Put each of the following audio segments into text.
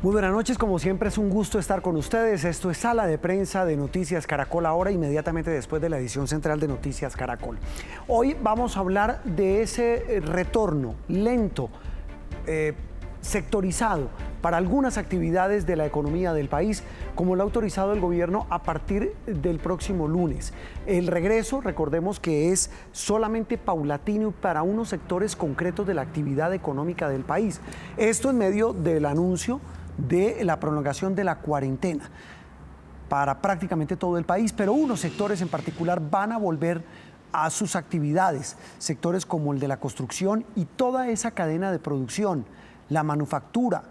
Muy buenas noches, como siempre es un gusto estar con ustedes. Esto es Sala de Prensa de Noticias Caracol, ahora inmediatamente después de la edición central de Noticias Caracol. Hoy vamos a hablar de ese retorno lento, sectorizado para algunas actividades de la economía del país, como lo ha autorizado el gobierno a partir del próximo lunes. El regreso, recordemos que es solamente paulatino para unos sectores concretos de la actividad económica del país. Esto en medio del anuncio de la prolongación de la cuarentena para prácticamente todo el país, pero unos sectores en particular van a volver a sus actividades, sectores como el de la construcción y toda esa cadena de producción, la manufactura,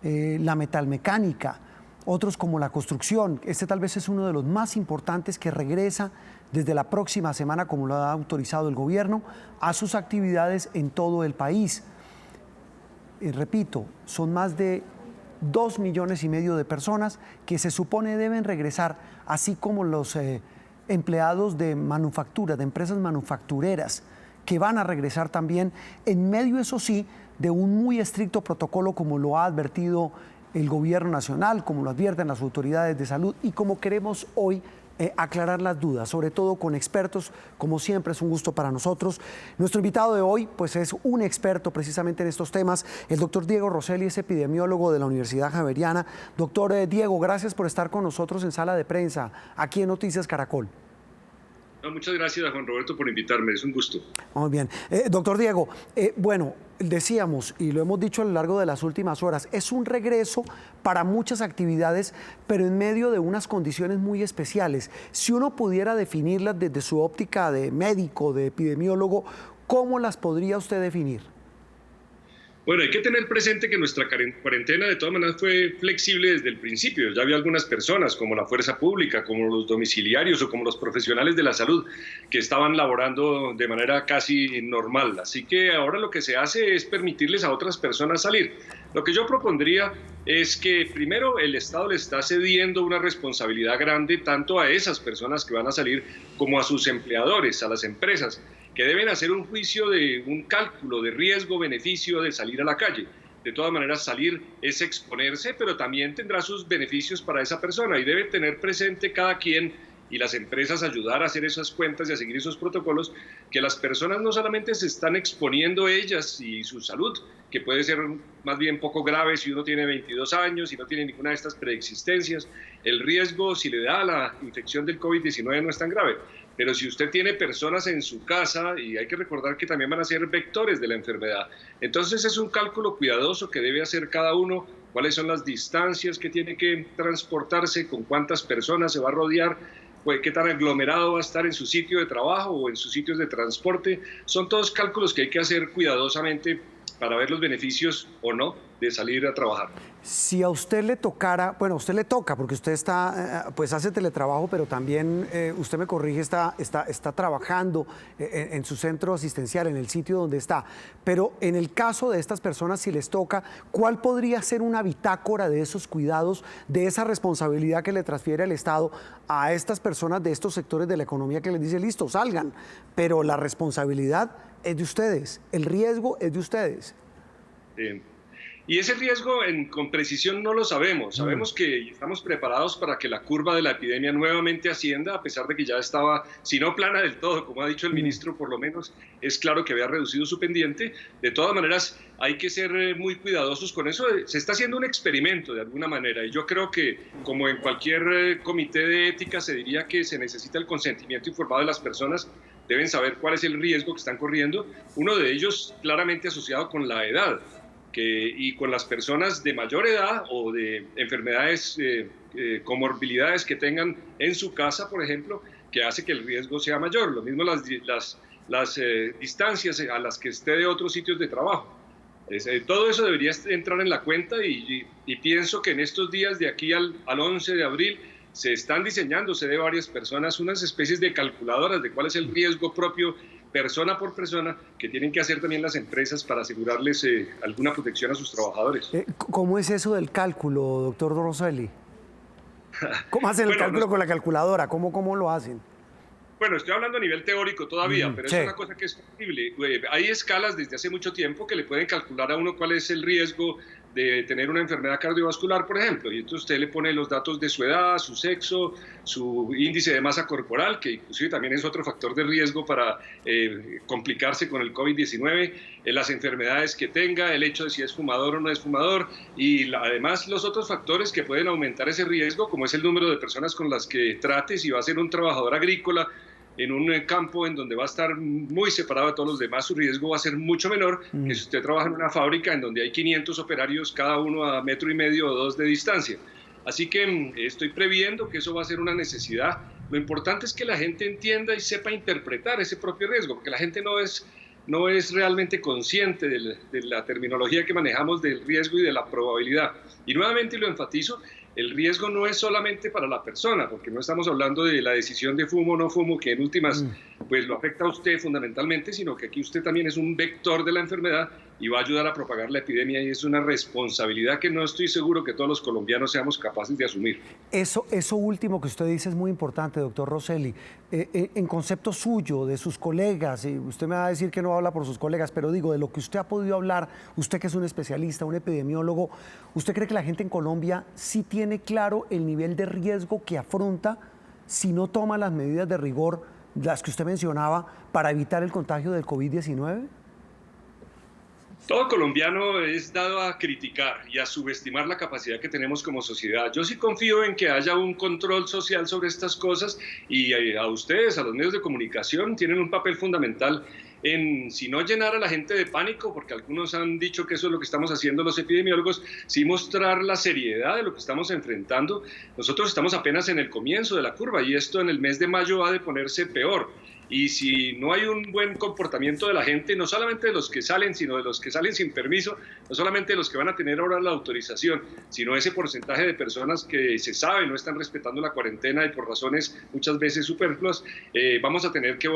la metalmecánica, otros como la construcción. Este tal vez es uno de los más importantes que regresa desde la próxima semana, como lo ha autorizado el gobierno, a sus actividades en todo el país. Repito, son más de 2,5 millones de personas que se supone deben regresar, así como los empleados de manufactura, de empresas manufactureras, que van a regresar también en medio, eso sí, de un muy estricto protocolo, como lo ha advertido el gobierno nacional, como lo advierten las autoridades de salud y como queremos hoy aclarar las dudas, sobre todo con expertos. Como siempre es un gusto para nosotros. Nuestro invitado de hoy pues es un experto precisamente en estos temas, el doctor Diego Rosselli, es epidemiólogo de la Universidad Javeriana. Doctor Diego, gracias por estar con nosotros en Sala de Prensa, aquí en Noticias Caracol. No, muchas gracias a Juan Roberto por invitarme, es un gusto. Muy bien. Doctor Diego, bueno, decíamos, y lo hemos dicho a lo largo de las últimas horas, es un regreso para muchas actividades, pero en medio de unas condiciones muy especiales. Si uno pudiera definirlas desde su óptica de médico, de epidemiólogo, ¿cómo las podría usted definir? Bueno, hay que tener presente que nuestra cuarentena de todas maneras fue flexible desde el principio. Ya había algunas personas, como la fuerza pública, como los domiciliarios o como los profesionales de la salud, que estaban laborando de manera casi normal. Así que ahora lo que se hace es permitirles a otras personas salir. Lo que yo propondría es que primero el Estado le está cediendo una responsabilidad grande tanto a esas personas que van a salir como a sus empleadores, a las empresas, que deben hacer un juicio de un cálculo de riesgo-beneficio de salir a la calle. De todas maneras, salir es exponerse, pero también tendrá sus beneficios para esa persona y debe tener presente cada quien y las empresas ayudar a hacer esas cuentas y a seguir esos protocolos, que las personas no solamente se están exponiendo ellas y su salud, que puede ser más bien poco grave si uno tiene 22 años y no tiene ninguna de estas preexistencias. El riesgo, si le da la infección del COVID-19, no es tan grave. Pero si usted tiene personas en su casa, y hay que recordar que también van a ser vectores de la enfermedad, entonces es un cálculo cuidadoso que debe hacer cada uno, cuáles son las distancias que tiene que transportarse, con cuántas personas se va a rodear, pues, qué tan aglomerado va a estar en su sitio de trabajo o en sus sitios de transporte. Son todos cálculos que hay que hacer cuidadosamente para ver los beneficios o no de salir a trabajar. Si a usted le tocara, bueno, a usted le toca porque usted está, pues hace teletrabajo, pero también, usted me corrige, está trabajando en su centro asistencial, en el sitio donde está. Pero en el caso de estas personas, si les toca, ¿cuál podría ser una bitácora de esos cuidados, de esa responsabilidad que le transfiere el Estado a estas personas de estos sectores de la economía que les dice, listo, salgan, pero la responsabilidad es de ustedes, el riesgo es de ustedes? Y ese riesgo con precisión no lo sabemos. Sabemos que estamos preparados para que la curva de la epidemia nuevamente ascienda, a pesar de que ya estaba, si no plana del todo, como ha dicho el ministro, por lo menos es claro que había reducido su pendiente. De todas maneras, hay que ser muy cuidadosos con eso. Se está haciendo un experimento de alguna manera, y yo creo que, como en cualquier comité de ética, se diría que se necesita el consentimiento informado de las personas. Deben saber cuál es el riesgo que están corriendo, uno de ellos claramente asociado con la edad, y con las personas de mayor edad o de enfermedades, comorbilidades que tengan en su casa, por ejemplo, que hace que el riesgo sea mayor. Lo mismo las distancias a las que esté de otros sitios de trabajo. Todo eso debería entrar en la cuenta y pienso que en estos días de aquí al 11 de abril se están diseñándose de varias personas unas especies de calculadoras de cuál es el riesgo propio persona por persona que tienen que hacer también las empresas para asegurarles alguna protección a sus trabajadores. ¿Cómo es eso del cálculo, doctor Rosselli? ¿Cómo hacen el cálculo con la calculadora? ¿Cómo lo hacen? Bueno, estoy hablando a nivel teórico todavía, pero sí, es una cosa que es posible. Hay escalas desde hace mucho tiempo que le pueden calcular a uno cuál es el riesgo de tener una enfermedad cardiovascular, por ejemplo, y entonces usted le pone los datos de su edad, su sexo, su índice de masa corporal, que inclusive también es otro factor de riesgo para complicarse con el COVID-19, las enfermedades que tenga, el hecho de si es fumador o no es fumador, y además los otros factores que pueden aumentar ese riesgo, como es el número de personas con las que trate, si va a ser un trabajador agrícola, en un campo en donde va a estar muy separado de todos los demás, su riesgo va a ser mucho menor que si usted trabaja en una fábrica en donde hay 500 operarios, cada uno a 1,5 metros o 2 de distancia. Así que estoy previendo que eso va a ser una necesidad. Lo importante es que la gente entienda y sepa interpretar ese propio riesgo, porque la gente no es realmente consciente de la terminología que manejamos del riesgo y de la probabilidad. Y nuevamente lo enfatizo, el riesgo no es solamente para la persona, porque no estamos hablando de la decisión de fumo o no fumo, que en últimas pues lo afecta a usted fundamentalmente, sino que aquí usted también es un vector de la enfermedad y va a ayudar a propagar la epidemia, y es una responsabilidad que no estoy seguro que todos los colombianos seamos capaces de asumir. Eso último que usted dice es muy importante, doctor Rosselli. En concepto suyo, de sus colegas, y usted me va a decir que no habla por sus colegas, pero digo, de lo que usted ha podido hablar, usted que es un especialista, un epidemiólogo, ¿usted cree que la gente en Colombia sí tiene claro el nivel de riesgo que afronta si no toma las medidas de rigor, las que usted mencionaba, para evitar el contagio del COVID-19? Todo colombiano es dado a criticar y a subestimar la capacidad que tenemos como sociedad. Yo sí confío en que haya un control social sobre estas cosas, y a ustedes, a los medios de comunicación, tienen un papel fundamental en, si no llenar a la gente de pánico, porque algunos han dicho que eso es lo que estamos haciendo los epidemiólogos, sí mostrar la seriedad de lo que estamos enfrentando. Nosotros estamos apenas en el comienzo de la curva y esto en el mes de mayo va a ponerse peor. Y si no hay un buen comportamiento de la gente, no solamente de los que salen, sino de los que salen sin permiso, no solamente de los que van a tener ahora la autorización, sino ese porcentaje de personas que se sabe no están respetando la cuarentena y por razones muchas veces superfluas, va a tener que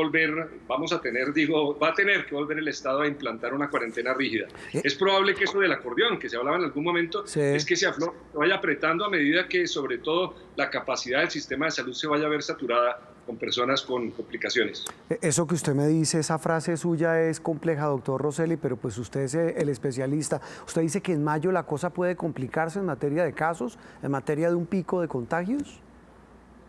volver el Estado a implantar una cuarentena rígida. Es probable que eso del acordeón, que se hablaba en algún momento, sí, es que se vaya apretando a medida que sobre todo la capacidad del sistema de salud se vaya a ver saturada con personas con complicaciones. Eso que usted me dice, esa frase suya es compleja, doctor Rosselli, pero pues usted es el especialista. Usted dice que en mayo la cosa puede complicarse en materia de casos, en materia de un pico de contagios.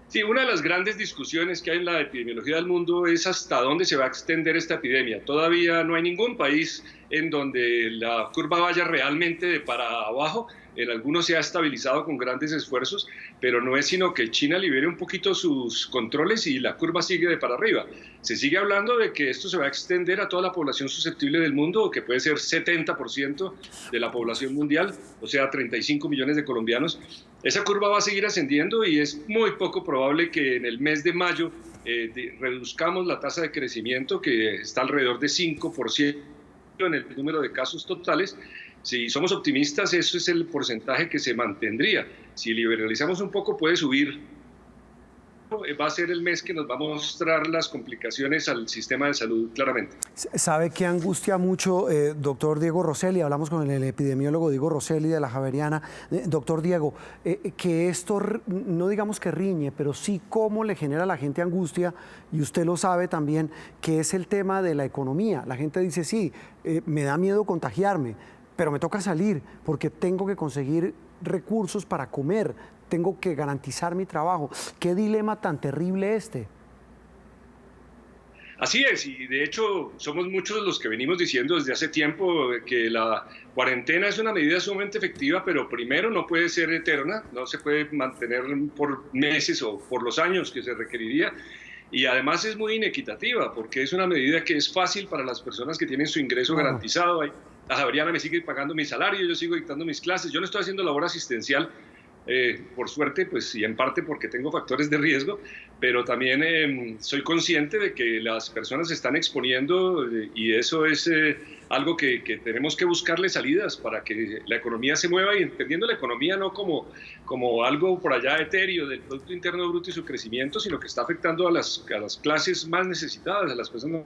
Sí, una de las grandes discusiones que hay en la epidemiología del mundo es hasta dónde se va a extender esta epidemia. Todavía no hay ningún país en donde la curva vaya realmente de para abajo. En algunos se ha estabilizado con grandes esfuerzos, pero no es sino que China libere un poquito sus controles y la curva sigue de para arriba. Se sigue hablando de que esto se va a extender a toda la población susceptible del mundo, que puede ser 70% de la población mundial, o sea, 35 millones de colombianos. Esa curva va a seguir ascendiendo y es muy poco probable que en el mes de mayo reduzcamos la tasa de crecimiento, que está alrededor de 5% en el número de casos totales. Si somos optimistas, eso es el porcentaje que se mantendría. Si liberalizamos un poco, puede subir. Va a ser el mes que nos va a mostrar las complicaciones al sistema de salud claramente. ¿Sabe qué angustia mucho, doctor Diego Rosselli? Hablamos con el epidemiólogo Diego Rosselli de la Javeriana. Doctor Diego, que esto no digamos que riñe, pero sí cómo le genera a la gente angustia, y usted lo sabe también, que es el tema de la economía. La gente dice, sí, me da miedo contagiarme, pero me toca salir porque tengo que conseguir recursos para comer, tengo que garantizar mi trabajo. ¿Qué dilema tan terrible este? Así es, y de hecho somos muchos los que venimos diciendo desde hace tiempo que la cuarentena es una medida sumamente efectiva, pero primero no puede ser eterna, no se puede mantener por meses o por los años que se requeriría. Y además es muy inequitativa, porque es una medida que es fácil para las personas que tienen su ingreso garantizado. La Javeriana me sigue pagando mi salario, yo sigo dictando mis clases, yo no estoy haciendo labor asistencial, por suerte, pues, y en parte porque tengo factores de riesgo, pero también soy consciente de que las personas se están exponiendo y eso es algo que tenemos que buscarle salidas para que la economía se mueva, y entendiendo la economía no como algo por allá etéreo del Producto Interno Bruto y su crecimiento, sino que está afectando a las clases más necesitadas, a las personas.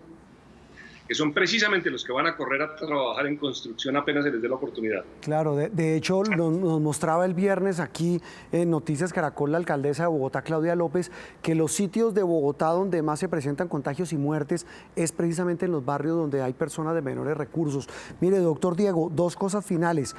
que son precisamente los que van a correr a trabajar en construcción apenas se les dé la oportunidad. Claro, de hecho nos mostraba el viernes aquí en Noticias Caracol la alcaldesa de Bogotá, Claudia López, que los sitios de Bogotá donde más se presentan contagios y muertes es precisamente en los barrios donde hay personas de menores recursos. Mire, doctor Diego, dos cosas finales.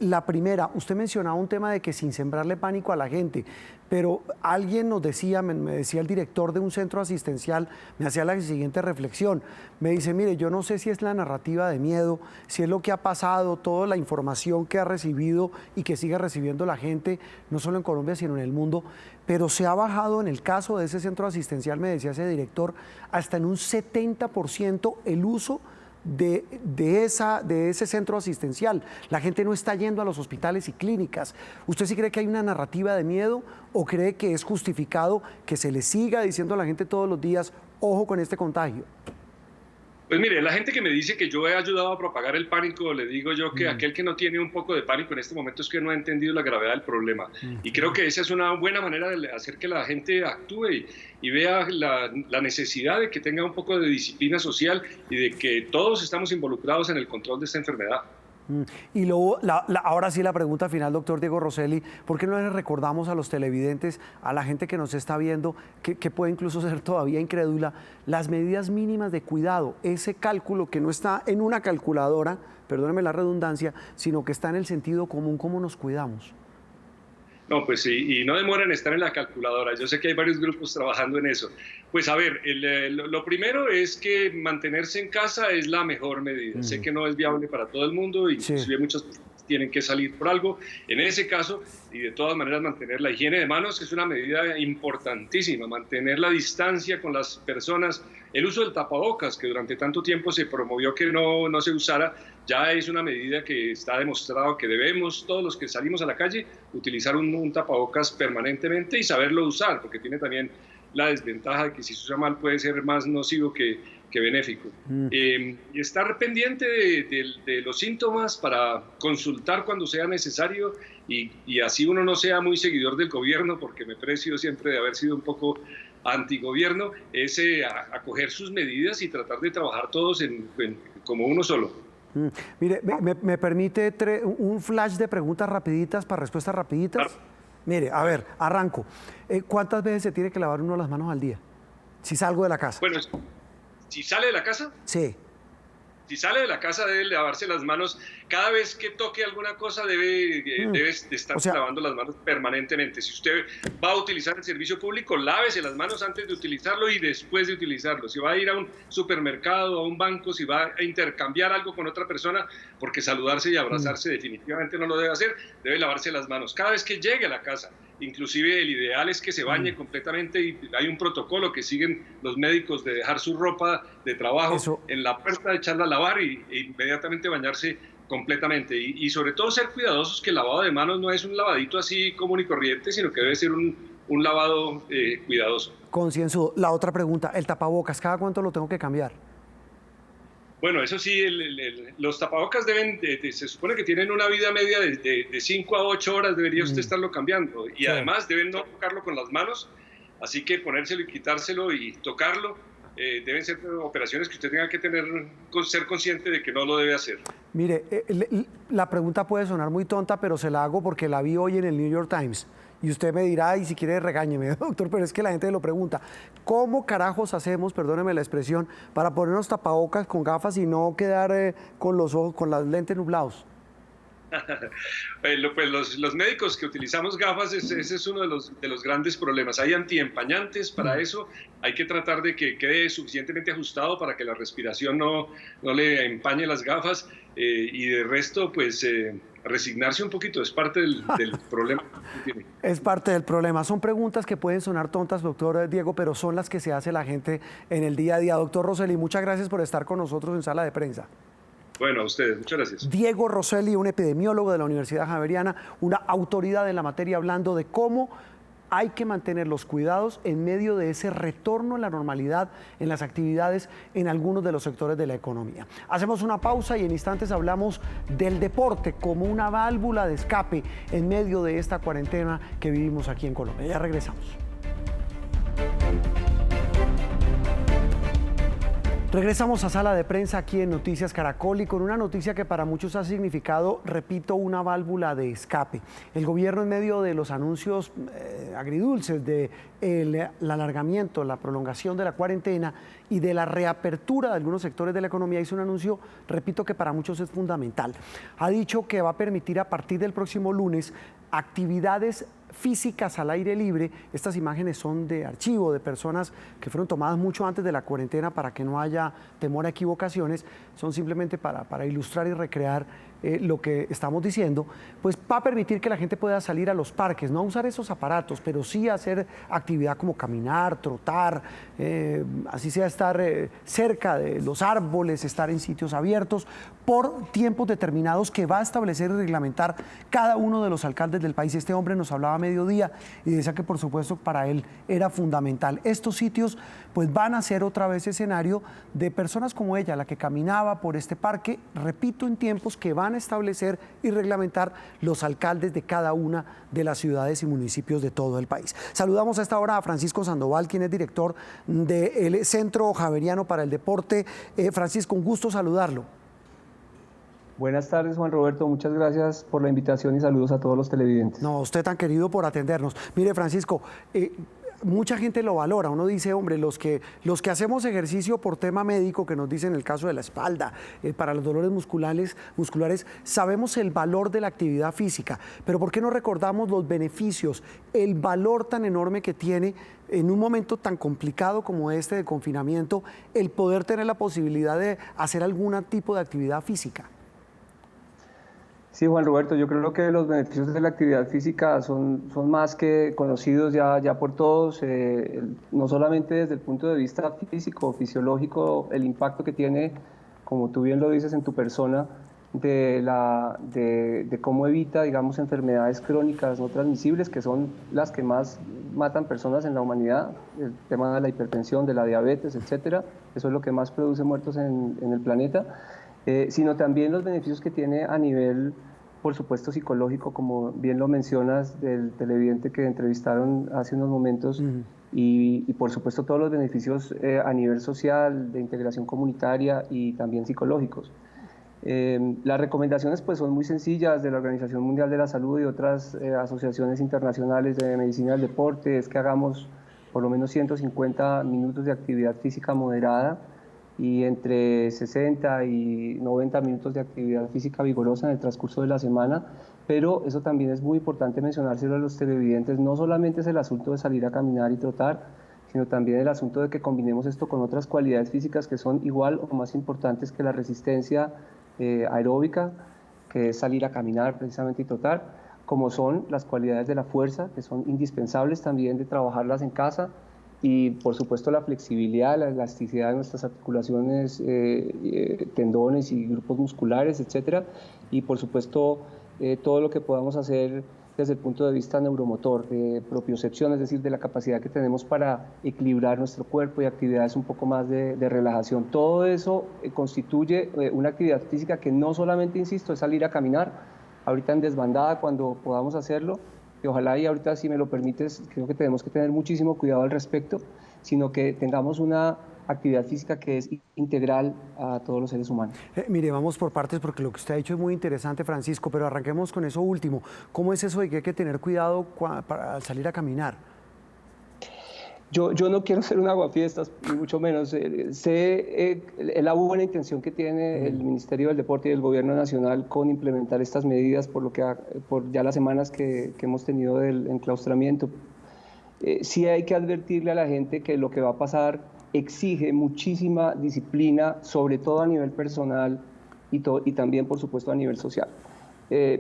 La primera, usted mencionaba un tema de que sin sembrarle pánico a la gente, pero alguien nos decía, me decía el director de un centro asistencial, me hacía la siguiente reflexión. Me dice, mire, yo no sé si es la narrativa de miedo, si es lo que ha pasado, toda la información que ha recibido y que sigue recibiendo la gente, no solo en Colombia, sino en el mundo, pero se ha bajado en el caso de ese centro asistencial, me decía ese director, hasta en un 70% el uso de ese centro asistencial. La gente no está yendo a los hospitales y clínicas. ¿Usted sí cree que hay una narrativa de miedo o cree que es justificado que se le siga diciendo a la gente todos los días, ojo con este contagio? Pues mire, la gente que me dice que yo he ayudado a propagar el pánico, le digo yo que aquel que no tiene un poco de pánico en este momento es que no ha entendido la gravedad del problema. Y creo que esa es una buena manera de hacer que la gente actúe y vea la necesidad de que tenga un poco de disciplina social y de que todos estamos involucrados en el control de esta enfermedad. Y luego, ahora sí la pregunta final, doctor Diego Rosselli, ¿por qué no les recordamos a los televidentes, a la gente que nos está viendo, que puede incluso ser todavía incrédula, las medidas mínimas de cuidado, ese cálculo que no está en una calculadora, perdóneme la redundancia, sino que está en el sentido común, cómo nos cuidamos? No, pues sí, y no demora en estar en la calculadora. Yo sé que hay varios grupos trabajando en eso. Pues a ver, lo primero es que mantenerse en casa es la mejor medida. Sé que no es viable para todo el mundo y inclusive muchas personas tienen que salir por algo. En ese caso, y de todas maneras mantener la higiene de manos es una medida importantísima, mantener la distancia con las personas, el uso del tapabocas, que durante tanto tiempo se promovió que no se usara, ya es una medida que está demostrado que debemos, todos los que salimos a la calle, utilizar un tapabocas permanentemente y saberlo usar, porque tiene también la desventaja de que si se usa mal puede ser más nocivo que benéfico. Y estar pendiente de los síntomas para consultar cuando sea necesario y así uno no sea muy seguidor del gobierno, porque me precio siempre de haber sido un poco antigobierno, es acoger sus medidas y tratar de trabajar todos como uno solo. Mire, ¿me permite un flash de preguntas rapiditas para respuestas rapiditas? Claro. Mire, a ver, arranco. ¿Cuántas veces se tiene que lavar uno las manos al día? Si salgo de la casa. Bueno, si sale de la casa. Sí. Si sale de la casa debe lavarse las manos. Cada vez que toque alguna cosa debe estar lavando las manos permanentemente. Si usted va a utilizar el servicio público, lávese las manos antes de utilizarlo y después de utilizarlo. Si va a ir a un supermercado, a un banco, si va a intercambiar algo con otra persona, porque saludarse y abrazarse definitivamente no lo debe hacer, debe lavarse las manos. Cada vez que llegue a la casa, inclusive el ideal es que se bañe completamente y hay un protocolo que siguen los médicos de dejar su ropa de trabajo en la puerta, echarla a lavar e inmediatamente bañarse completamente. Y sobre todo ser cuidadosos, que el lavado de manos no es un lavadito así común y corriente, sino que debe ser un lavado cuidadoso. Concienzudo. La otra pregunta, el tapabocas, ¿cada cuánto lo tengo que cambiar? Bueno, eso sí, los tapabocas se supone que tienen una vida media de 5 a 8 horas, debería usted estarlo cambiando. Y además deben no tocarlo con las manos, así que ponérselo y quitárselo y tocarlo. Deben ser operaciones que usted tenga que ser consciente de que no lo debe hacer. Mire, la pregunta puede sonar muy tonta, pero se la hago porque la vi hoy en el New York Times. Y usted me dirá, y si quiere regáñeme, doctor, pero es que la gente lo pregunta. ¿Cómo carajos hacemos, perdóneme la expresión, para ponernos tapabocas con gafas y no quedar con los ojos, con las lentes nublados? Pues los médicos que utilizamos gafas, ese es uno de los grandes problemas. Hay antiempañantes para eso, hay que tratar de que quede suficientemente ajustado para que la respiración no le empañe las gafas y de resto, pues resignarse un poquito, es parte del problema que tiene. Es parte del problema. Son preguntas que pueden sonar tontas, doctor Diego, pero son las que se hace la gente en el día a día. Doctor Rosselli, muchas gracias por estar con nosotros en Sala de Prensa. Bueno, a ustedes, muchas gracias. Diego Rosselli, un epidemiólogo de la Universidad Javeriana, una autoridad en la materia, hablando de cómo hay que mantener los cuidados en medio de ese retorno a la normalidad en las actividades en algunos de los sectores de la economía. Hacemos una pausa y en instantes hablamos del deporte como una válvula de escape en medio de esta cuarentena que vivimos aquí en Colombia. Ya regresamos. Regresamos a Sala de Prensa aquí en Noticias Caracol y con una noticia que para muchos ha significado, repito, una válvula de escape. El gobierno, en medio de los anuncios agridulces de el alargamiento, la prolongación de la cuarentena y de la reapertura de algunos sectores de la economía, hizo un anuncio, repito, que para muchos es fundamental. Ha dicho que va a permitir a partir del próximo lunes actividades físicas al aire libre. Estas imágenes son de archivo, de personas que fueron tomadas mucho antes de la cuarentena para que no haya temor a equivocaciones. Son simplemente para ilustrar y recrear lo que estamos diciendo. Pues va a permitir que la gente pueda salir a los parques, no a usar esos aparatos, pero sí a hacer actividad como caminar, trotar, así sea estar cerca de los árboles, estar en sitios abiertos, por tiempos determinados que va a establecer y reglamentar cada uno de los alcaldes del país. Este hombre nos hablaba a mediodía y decía que por supuesto para él era fundamental. Estos sitios pues van a ser otra vez escenario de personas como ella, la que caminaba por este parque, repito, en tiempos que van a establecer y reglamentar los alcaldes de cada una de las ciudades y municipios de todo el país. Saludamos a esta hora a Francisco Sandoval, quien es director del Centro Javeriano para el Deporte. Francisco, un gusto saludarlo. Buenas tardes, Juan Roberto. Muchas gracias por la invitación y saludos a todos los televidentes. No, usted tan querido por atendernos. Mire, Francisco, mucha gente lo valora. Uno dice, hombre, los que hacemos ejercicio por tema médico, que nos dicen el caso de la espalda, para los dolores musculares, sabemos el valor de la actividad física. Pero ¿por qué no recordamos los beneficios, el valor tan enorme que tiene en un momento tan complicado como este de confinamiento, el poder tener la posibilidad de hacer algún tipo de actividad física? Sí, Juan Roberto, yo creo que los beneficios de la actividad física son más que conocidos ya por todos, no solamente desde el punto de vista físico, fisiológico, el impacto que tiene, como tú bien lo dices, en tu persona, de cómo evita, digamos, enfermedades crónicas no transmisibles, que son las que más matan personas en la humanidad, el tema de la hipertensión, de la diabetes, etcétera. Eso es lo que más produce muertos en el planeta. Sino también los beneficios que tiene a nivel, por supuesto, psicológico, como bien lo mencionas, del televidente que entrevistaron hace unos momentos, y por supuesto todos los beneficios a nivel social, de integración comunitaria y también psicológicos. Las recomendaciones pues son muy sencillas de la Organización Mundial de la Salud y otras asociaciones internacionales de medicina del deporte, es que hagamos por lo menos 150 minutos de actividad física moderada, y entre 60 y 90 minutos de actividad física vigorosa en el transcurso de la semana, pero eso también es muy importante mencionárselo a los televidentes, no solamente es el asunto de salir a caminar y trotar, sino también el asunto de que combinemos esto con otras cualidades físicas que son igual o más importantes que la resistencia aeróbica, que es salir a caminar precisamente y trotar, como son las cualidades de la fuerza, que son indispensables también de trabajarlas en casa, y por supuesto la flexibilidad, la elasticidad de nuestras articulaciones, tendones y grupos musculares, etcétera, y por supuesto todo lo que podamos hacer desde el punto de vista neuromotor, de propiocepción, es decir, de la capacidad que tenemos para equilibrar nuestro cuerpo y actividades un poco más de relajación. Todo eso constituye una actividad física que no solamente, insisto, es salir a caminar, ahorita en desbandada cuando podamos hacerlo, y ojalá, y ahorita si me lo permites, creo que tenemos que tener muchísimo cuidado al respecto, sino que tengamos una actividad física que es integral a todos los seres humanos. Mire, vamos por partes porque lo que usted ha dicho es muy interesante, Francisco, pero arranquemos con eso último. ¿Cómo es eso de que hay que tener cuidado para salir a caminar? Yo no quiero ser un aguafiestas, ni mucho menos. Sé la buena intención que tiene el Ministerio del Deporte y el Gobierno Nacional con implementar estas medidas por ya las semanas que hemos tenido del enclaustramiento. Sí hay que advertirle a la gente que lo que va a pasar exige muchísima disciplina, sobre todo a nivel personal y también, por supuesto, a nivel social.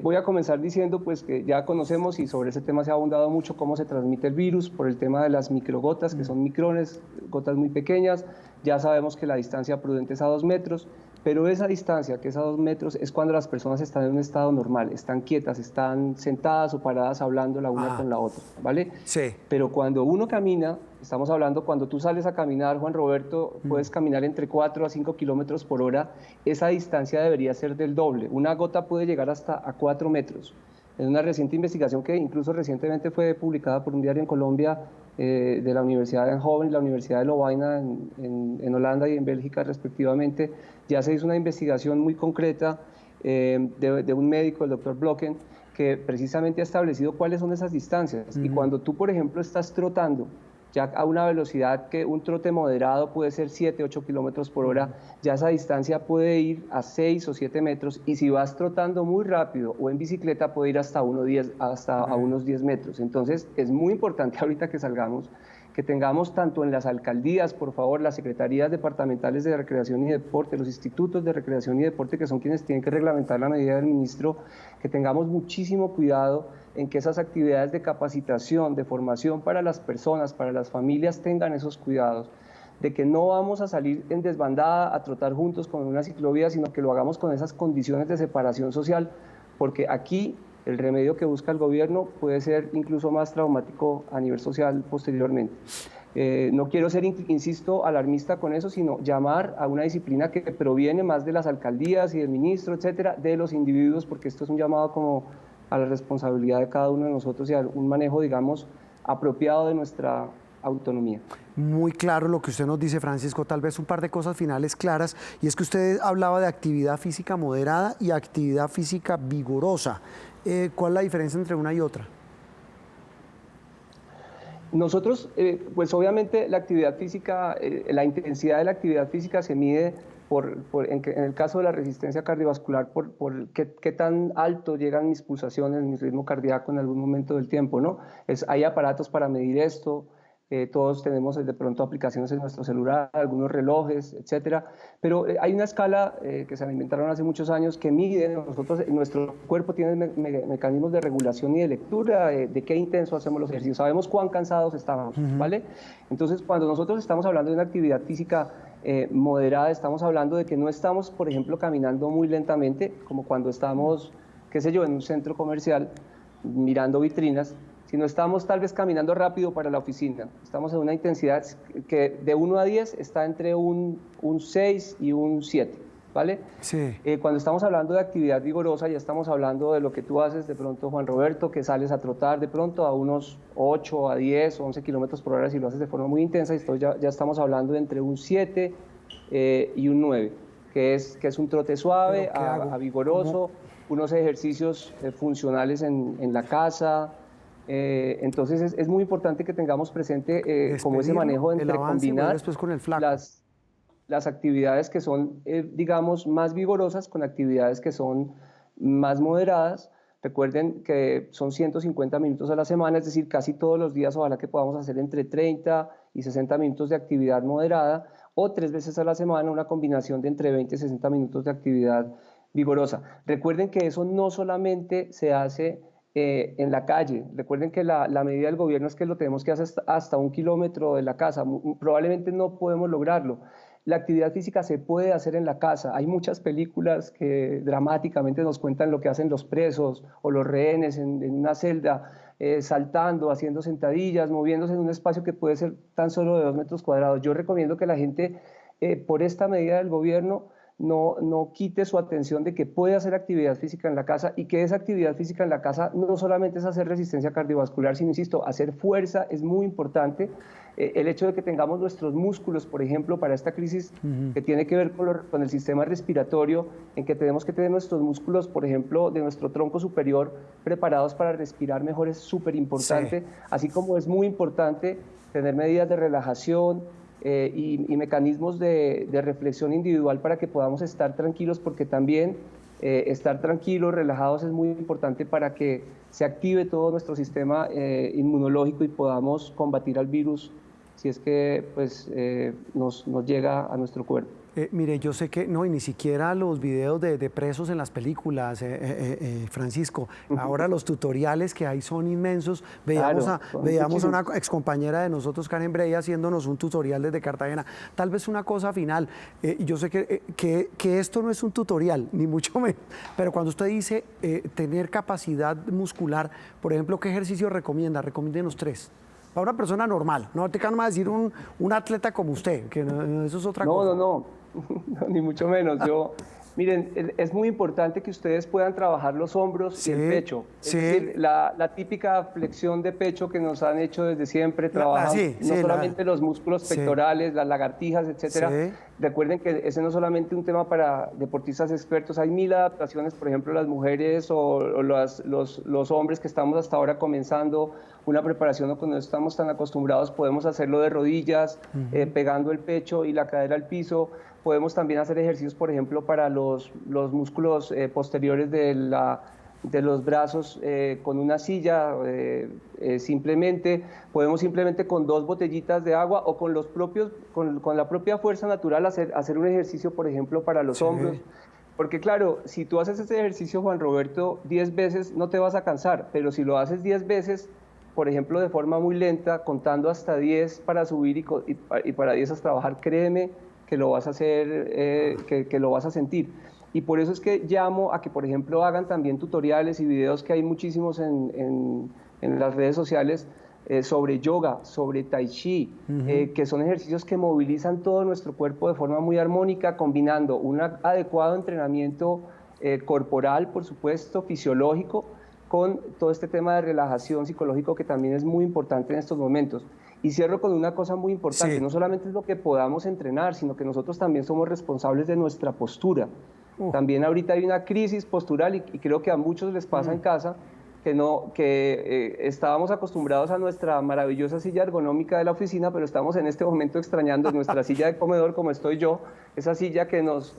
Voy a comenzar diciendo pues, que ya conocemos, y sobre ese tema se ha abundado mucho, cómo se transmite el virus por el tema de las microgotas, que son micrones, gotas muy pequeñas. Ya sabemos que la distancia prudente es a 2 metros, pero esa distancia, que es a 2 metros, es cuando las personas están en un estado normal, están quietas, están sentadas o paradas hablando la una con la otra, ¿vale? Sí. Pero cuando uno camina, estamos hablando, cuando tú sales a caminar, Juan Roberto, puedes caminar entre 4 a 5 kilómetros por hora, esa distancia debería ser del doble. Una gota puede llegar hasta a 4 metros. En una reciente investigación que incluso recientemente fue publicada por un diario en Colombia, de la Universidad de Eindhoven y la Universidad de Lovaina en Holanda y en Bélgica respectivamente, ya se hizo una investigación muy concreta de un médico, el doctor Blocken, que precisamente ha establecido cuáles son esas distancias. Y cuando tú, por ejemplo, estás trotando ya a una velocidad que un trote moderado puede ser 7, 8 kilómetros por hora, ya esa distancia puede ir a 6 o 7 metros, y si vas trotando muy rápido o en bicicleta puede ir hasta unos 10 metros. Entonces es muy importante ahorita que salgamos, que tengamos tanto en las alcaldías, por favor, las secretarías departamentales de recreación y deporte, los institutos de recreación y deporte, que son quienes tienen que reglamentar la medida del ministro, que tengamos muchísimo cuidado en que esas actividades de capacitación, de formación para las personas, para las familias, tengan esos cuidados, de que no vamos a salir en desbandada a trotar juntos con una ciclovía, sino que lo hagamos con esas condiciones de separación social, porque aquí el remedio que busca el gobierno puede ser incluso más traumático a nivel social posteriormente. No quiero ser, insisto, alarmista con eso, sino llamar a una disciplina que proviene más de las alcaldías y del ministro, etcétera, de los individuos, porque esto es un llamado como a la responsabilidad de cada uno de nosotros y a un manejo, digamos, apropiado de nuestra autonomía. Muy claro lo que usted nos dice, Francisco. Tal vez un par de cosas finales claras, y es que usted hablaba de actividad física moderada y actividad física vigorosa. ¿Cuál es la diferencia entre una y otra? Nosotros, pues obviamente la actividad física, la intensidad de la actividad física se mide en el caso de la resistencia cardiovascular, por qué tan alto llegan mis pulsaciones, mi ritmo cardíaco en algún momento del tiempo, ¿no? Hay aparatos para medir esto. Todos tenemos de pronto aplicaciones en nuestro celular, algunos relojes, etcétera, pero hay una escala que se inventaron hace muchos años que mide, nuestro cuerpo tiene mecanismos de regulación y de lectura de qué intenso hacemos los ejercicios, sabemos cuán cansados estamos, ¿vale? Entonces, cuando nosotros estamos hablando de una actividad física moderada, estamos hablando de que no estamos, por ejemplo, caminando muy lentamente, como cuando estamos, qué sé yo, en un centro comercial mirando vitrinas, sino estamos tal vez caminando rápido para la oficina. Estamos en una intensidad que de 1 a 10 está entre un 6 y un 7, ¿vale? Sí. Cuando estamos hablando de actividad vigorosa, ya estamos hablando de lo que tú haces de pronto, Juan Roberto, que sales a trotar de pronto a unos 8 a 10, 11 kilómetros por hora si lo haces de forma muy intensa, y esto ya estamos hablando de entre un 7 y un 9, que es un trote suave a vigoroso, unos ejercicios funcionales en la casa. Entonces es muy importante que tengamos presente como ese manejo entre combinar las actividades que son, digamos, más vigorosas con actividades que son más moderadas. Recuerden que son 150 minutos a la semana, es decir, casi todos los días ojalá que podamos hacer entre 30 y 60 minutos de actividad moderada, o 3 veces a la semana una combinación de entre 20 y 60 minutos de actividad vigorosa. Recuerden que eso no solamente se hace en la calle. Recuerden que la medida del gobierno es que lo tenemos que hacer hasta 1 kilómetro de la casa. Probablemente no podemos lograrlo. La actividad física se puede hacer en la casa. Hay muchas películas que dramáticamente nos cuentan lo que hacen los presos o los rehenes en una celda, saltando, haciendo sentadillas, moviéndose en un espacio que puede ser tan solo de 2 metros cuadrados. Yo recomiendo que la gente, por esta medida del gobierno, no quite su atención de que puede hacer actividad física en la casa, y que esa actividad física en la casa no solamente es hacer resistencia cardiovascular, sino, insisto, hacer fuerza es muy importante. El hecho de que tengamos nuestros músculos, por ejemplo, para esta crisis que tiene que ver con el sistema respiratorio, en que tenemos que tener nuestros músculos, por ejemplo, de nuestro tronco superior preparados para respirar mejor, es súper importante, sí. Así como es muy importante tener medidas de relajación, y mecanismos de reflexión individual para que podamos estar tranquilos, porque también estar tranquilos, relajados es muy importante para que se active todo nuestro sistema inmunológico y podamos combatir al virus si es que pues, nos llega a nuestro cuerpo. Mire, yo sé que no, y ni siquiera los videos de presos en las películas, Francisco. Ahora los tutoriales que hay son inmensos. Veíamos a una excompañera de nosotros, Karen Brea, haciéndonos un tutorial desde Cartagena. Tal vez una cosa final. Yo sé que esto no es un tutorial, ni mucho menos, pero cuando usted dice tener capacidad muscular, por ejemplo, ¿qué ejercicio recomienda? Recomiéndenos 3. Para una persona normal, no te canso decir un atleta como usted, que eso es otra cosa. No, ni mucho menos. Yo Miren, es muy importante que ustedes puedan trabajar los hombros y el pecho. Es decir, la típica flexión de pecho que nos han hecho desde siempre, trabajan no solamente los músculos pectorales, las lagartijas, etcétera. Recuerden que ese no es solamente un tema para deportistas expertos, hay 1000 adaptaciones, por ejemplo, las mujeres o los hombres que estamos hasta ahora comenzando una preparación o cuando no estamos tan acostumbrados, podemos hacerlo de rodillas, pegando el pecho y la cadera al piso. Podemos también hacer ejercicios, por ejemplo, para los músculos posteriores de los brazos con una silla, podemos simplemente con 2 botellitas de agua o con la propia fuerza natural hacer un ejercicio, por ejemplo, para los hombros. Porque claro, si tú haces ese ejercicio, Juan Roberto, 10 veces no te vas a cansar, pero si lo haces 10 veces, por ejemplo, de forma muy lenta, contando hasta 10 para subir y para 10 hasta bajar, créeme que lo vas a hacer, que lo vas a sentir. Y por eso es que llamo a que, por ejemplo, hagan también tutoriales y videos que hay muchísimos en las redes sociales sobre yoga, sobre tai chi, que son ejercicios que movilizan todo nuestro cuerpo de forma muy armónica, combinando un adecuado entrenamiento corporal, por supuesto, fisiológico, con todo este tema de relajación psicológico que también es muy importante en estos momentos. Y cierro con una cosa muy importante, no solamente es lo que podamos entrenar, sino que nosotros también somos responsables de nuestra postura. También ahorita hay una crisis postural y creo que a muchos les pasa en casa que estábamos acostumbrados a nuestra maravillosa silla ergonómica de la oficina, pero estamos en este momento extrañando nuestra silla de comedor, como estoy yo, esa silla que nos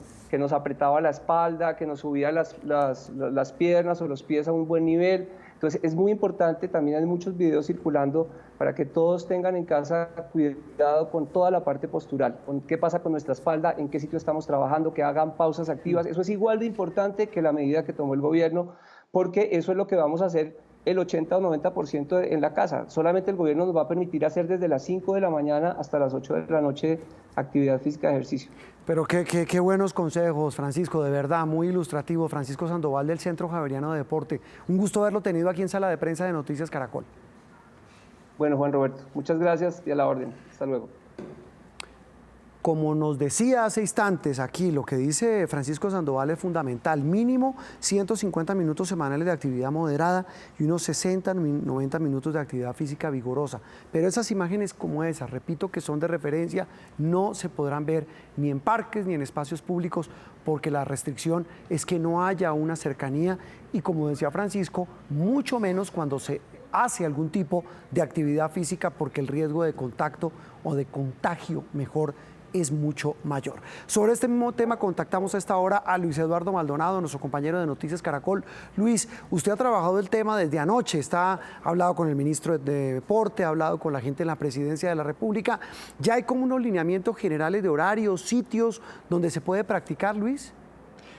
apretaba la espalda, que nos subía las piernas o los pies a un buen nivel. Entonces es muy importante, también hay muchos videos circulando para que todos tengan en casa cuidado con toda la parte postural, con qué pasa con nuestra espalda, en qué sitio estamos trabajando, que hagan pausas activas. Eso es igual de importante que la medida que tomó el gobierno, porque eso es lo que vamos a hacer el 80 o 90% en la casa. Solamente el gobierno nos va a permitir hacer desde las 5 de la mañana hasta las 8 de la noche actividad física de ejercicio. Pero qué buenos consejos, Francisco, de verdad, muy ilustrativo. Francisco Sandoval del Centro Javeriano de Deporte. Un gusto haberlo tenido aquí en Sala de Prensa de Noticias Caracol. Bueno, Juan Roberto, muchas gracias y a la orden. Hasta luego. Como nos decía hace instantes aquí, lo que dice Francisco Sandoval es fundamental. Mínimo 150 minutos semanales de actividad moderada y unos 60, 90 minutos de actividad física vigorosa. Pero esas imágenes como esas, repito que son de referencia, no se podrán ver ni en parques ni en espacios públicos porque la restricción es que no haya una cercanía y, como decía Francisco, mucho menos cuando se hace algún tipo de actividad física porque el riesgo de contacto o de contagio, mejor, es mucho mayor. Sobre este mismo tema contactamos a esta hora a Luis Eduardo Maldonado, nuestro compañero de Noticias Caracol. Luis, usted ha trabajado el tema desde anoche, ha hablado con el ministro de Deporte, ha hablado con la gente en la Presidencia de la República. ¿Ya hay como unos lineamientos generales de horarios, sitios donde se puede practicar, Luis?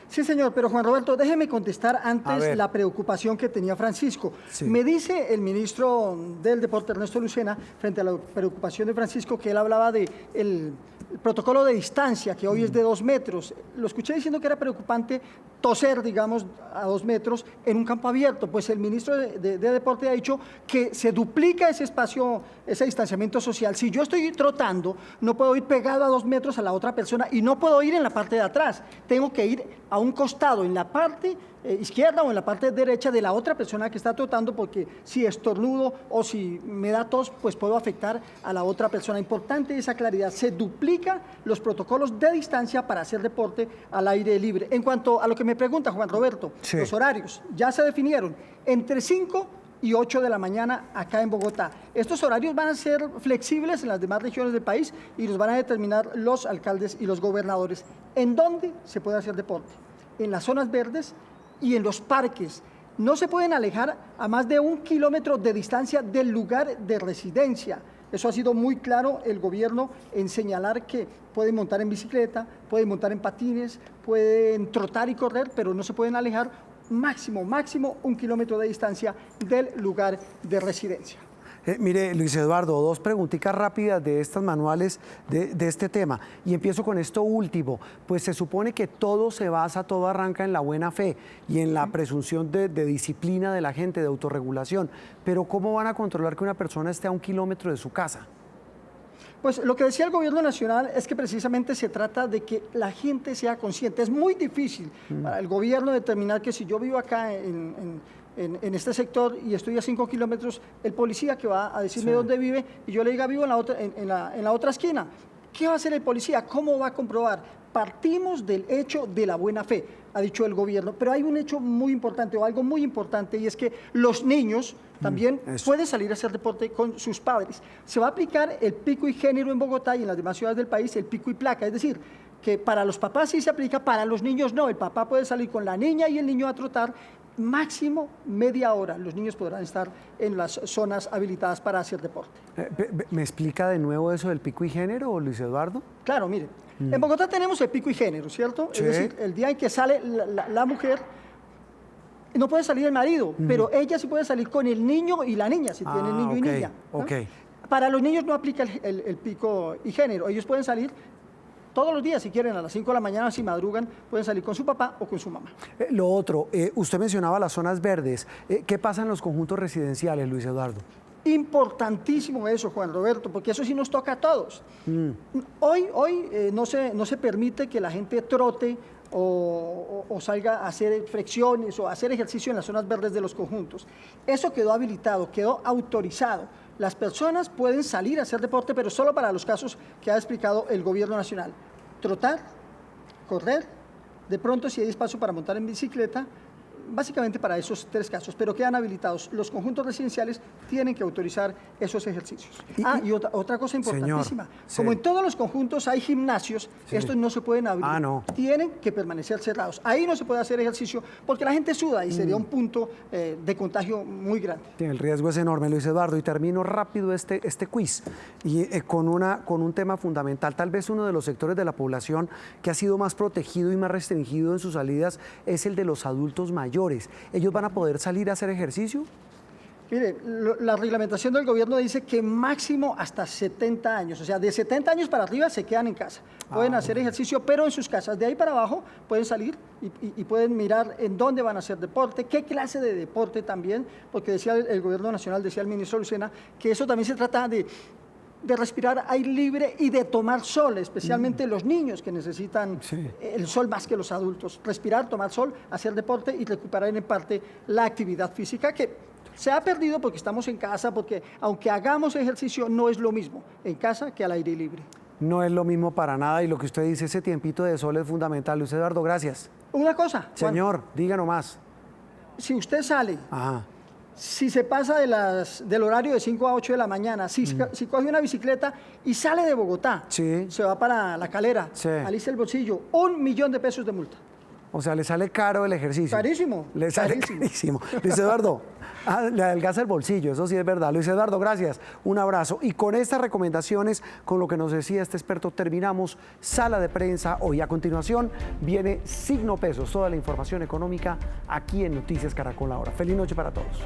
Sí, señor, pero Juan Roberto, déjeme contestar antes la preocupación que tenía Francisco. Sí. Me dice el ministro del Deporte, Ernesto Lucena, frente a la preocupación de Francisco, que él hablaba de el protocolo de distancia, que hoy es de 2 metros. Lo escuché diciendo que era preocupante toser, digamos, a 2 metros en un campo abierto. Pues el ministro de Deporte ha dicho que se duplica ese espacio, ese distanciamiento social. Si yo estoy trotando, no puedo ir pegado a 2 metros a la otra persona y no puedo ir en la parte de atrás. Tengo que ir a un costado, en la parte izquierda o en la parte derecha de la otra persona que está trotando, porque si estornudo o si me da tos, pues puedo afectar a la otra persona. Importante esa claridad. Se duplica los protocolos de distancia para hacer deporte al aire libre. En cuanto a lo que me pregunta Juan Roberto, sí, los horarios ya se definieron entre 5 y 8 de la mañana acá en Bogotá. Estos horarios van a ser flexibles en las demás regiones del país y los van a determinar los alcaldes y los gobernadores. ¿En dónde se puede hacer deporte? En las zonas verdes y en los parques. No se pueden alejar a más de 1 kilómetro de distancia del lugar de residencia. Eso ha sido muy claro el gobierno en señalar que pueden montar en bicicleta, pueden montar en patines, pueden trotar y correr, pero no se pueden alejar máximo 1 kilómetro de distancia del lugar de residencia. Mire, Luis Eduardo, 2 preguntitas rápidas de estas manuales de este tema. Y empiezo con esto último. Pues se supone que todo se basa, todo arranca en la buena fe y en la presunción de disciplina de la gente, de autorregulación. Pero ¿cómo van a controlar que una persona esté a 1 kilómetro de su casa? Pues lo que decía el gobierno nacional es que precisamente se trata de que la gente sea consciente. Es muy difícil para el gobierno determinar que si yo vivo acá en este sector y estoy a 5 kilómetros, el policía que va a decirme dónde vive y yo le diga vivo en la otra esquina. ¿Qué va a hacer el policía? ¿Cómo va a comprobar? Partimos del hecho de la buena fe, ha dicho el gobierno, pero hay un hecho muy importante o algo muy importante y es que los niños también pueden salir a hacer deporte con sus padres. Se va a aplicar el pico y género en Bogotá y en las demás ciudades del país, el pico y placa, es decir, que para los papás sí se aplica, para los niños no. El papá puede salir con la niña y el niño a trotar máximo media hora. Los niños podrán estar en las zonas habilitadas para hacer deporte. ¿Me explica de nuevo eso del pico y género, Luis Eduardo? Claro, mire, en Bogotá tenemos el pico y género, ¿cierto? Sí. Es decir, el día en que sale la mujer, no puede salir el marido, pero ella sí puede salir con el niño y la niña, si tienen niño y niña, ¿no? Para los niños no aplica el pico y género, ellos pueden salir todos los días, si quieren, a las 5 de la mañana, si madrugan, pueden salir con su papá o con su mamá. Lo otro, usted mencionaba las zonas verdes. ¿Qué pasa en los conjuntos residenciales, Luis Eduardo? Importantísimo eso, Juan Roberto, porque eso sí nos toca a todos. Hoy no se permite que la gente trote o salga a hacer flexiones o hacer ejercicio en las zonas verdes de los conjuntos. Eso quedó habilitado, quedó autorizado. Las personas pueden salir a hacer deporte, pero solo para los casos que ha explicado el gobierno nacional. Trotar, correr, de pronto si hay espacio para montar en bicicleta, básicamente para esos 3 casos, pero quedan habilitados. Los conjuntos residenciales tienen que autorizar esos ejercicios. Y otra cosa importantísima, como en todos los conjuntos hay gimnasios, estos no se pueden abrir, tienen que permanecer cerrados. Ahí no se puede hacer ejercicio porque la gente suda y sería un punto de contagio muy grande. El riesgo es enorme, Luis Eduardo, y termino rápido este quiz y con un tema fundamental. Tal vez uno de los sectores de la población que ha sido más protegido y más restringido en sus salidas es el de los adultos mayores. ¿Ellos van a poder salir a hacer ejercicio? Mire, la reglamentación del gobierno dice que máximo hasta 70 años, o sea, de 70 años para arriba se quedan en casa. Pueden hacer ejercicio, pero en sus casas. De ahí para abajo pueden salir y pueden mirar en dónde van a hacer deporte, qué clase de deporte también, porque decía el gobierno nacional, decía el ministro Lucena, que eso también se trata de respirar aire libre y de tomar sol, especialmente los niños que necesitan el sol más que los adultos. Respirar, tomar sol, hacer deporte y recuperar en parte la actividad física que se ha perdido porque estamos en casa, porque aunque hagamos ejercicio no es lo mismo en casa que al aire libre. No es lo mismo para nada y lo que usted dice, ese tiempito de sol es fundamental. Luis Eduardo, gracias. Una cosa, Juan, señor, diga nomás. Si usted sale... Si se pasa del horario de 5 a 8 de la mañana, si coge una bicicleta y sale de Bogotá, se va para La Calera, alista el bolsillo, 1 millón de pesos de multa. O sea, le sale caro el ejercicio. Carísimo. Le sale carísimo. Luis Eduardo, le adelgaza el bolsillo, eso sí es verdad. Luis Eduardo, gracias. Un abrazo. Y con estas recomendaciones, con lo que nos decía este experto, terminamos Sala de Prensa. Hoy a continuación viene Signo Pesos, toda la información económica aquí en Noticias Caracol Ahora. Feliz noche para todos.